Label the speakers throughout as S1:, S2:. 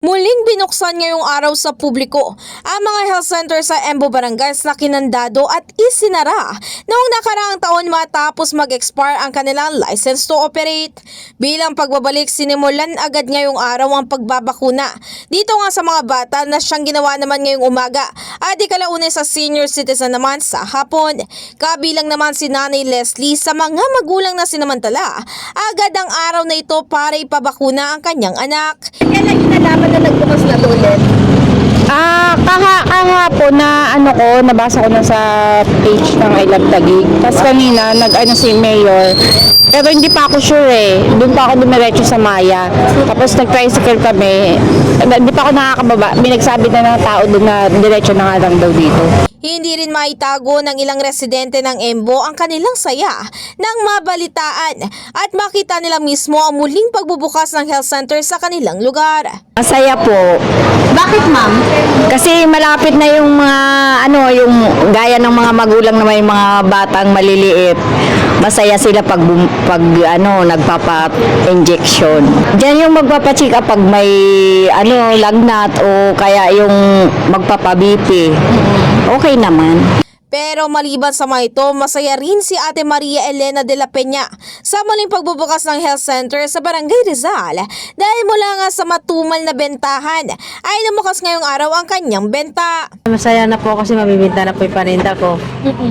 S1: Muling binuksan ngayong araw sa publiko ang mga health center sa Embu Barangays na kinandado at isinara noong nakaraang taon matapos mag-expire ang kanilang license to operate. Bilang pagbabalik, sinimulan agad ngayong araw ang pagbabakuna dito nga sa mga bata na siyang ginawa naman ngayong umaga at ikalauna sa senior citizen naman sa hapon. Kabilang naman si Nanay Leslie sa mga magulang na sinamantala agad ang araw na ito para ipabakuna ang kanyang anak.
S2: Kailan yung nalaman na nagbukas na to ulit?
S3: Kahapon na nabasa ko na sa page ng I Love Taguig. Tapos kanina si Mayor. Pero hindi pa ako sure eh. Doon pa ako dumiretso sa Maya. Tapos nag-tricycle kami. Hindi pa ako nakakababa. May nagsabi na ng tao doon na diretso na nga lang daw dito.
S1: Hindi rin maitago ng ilang residente ng Embu ang kanilang saya nang mabalitaan at makita nila mismo ang muling pagbubukas ng health center sa kanilang lugar.
S3: Masaya po.
S2: Bakit, ma'am?
S3: Kasi malapit na yung mga yung gaya ng mga magulang na may mga batang maliliit. Masaya sila pag nagpapa-injection. Diyan yung magpapa-check up pag may lagnat o kaya yung magpapa-BP. Okay naman.
S1: Pero maliban sa mga ito, masaya rin si Ate Maria Elena de la Peña sa muling pagbubukas ng health center sa Barangay Rizal dahil mula nga sa matumal na bentahan ay lumukas ngayong araw ang kanyang benta.
S4: Masaya na po kasi mabibinta na po yung paninda ko.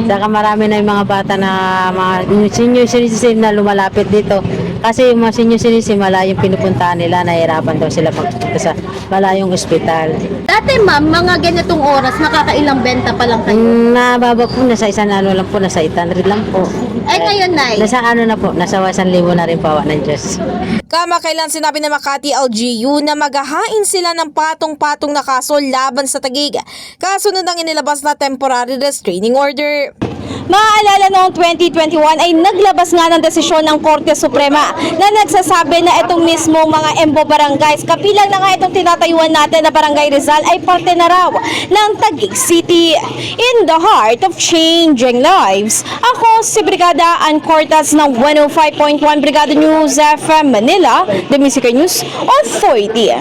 S4: Saka marami na yung mga bata na mga senior citizen na lumalapit dito. Kasi yung mga senior citizen malayong pinupuntahan nila, nahihirapan daw sila magpunta sa malayong ospital.
S2: Dati, ma'am, mga ganitong oras, nakakailang benta pa lang kayo?
S4: Nababa po, nasa isang lang po, nasa 800 lang po.
S2: Ay, ngayon, Nay?
S4: Nasa nasa 1,000 na rin pawa ng Diyos.
S1: Kamakailan sinabi ng Makati LGU na maghahain sila ng patong-patong na kaso laban sa Taguig kasunod ng inilabas na temporary restraining order.
S5: Maaalala noong 2021 ay naglabas nga ng desisyon ng Korte Suprema na nagsasabi na itong mismo mga Embu Barangays, kapilang na nga itong tinatayuan natin na Barangay Rizal ay parte na raw ng Taguig City. In the heart of changing lives, ako si Brigada Ann Cortas ng 105.1 Brigada News FM Manila, The Music News Authority.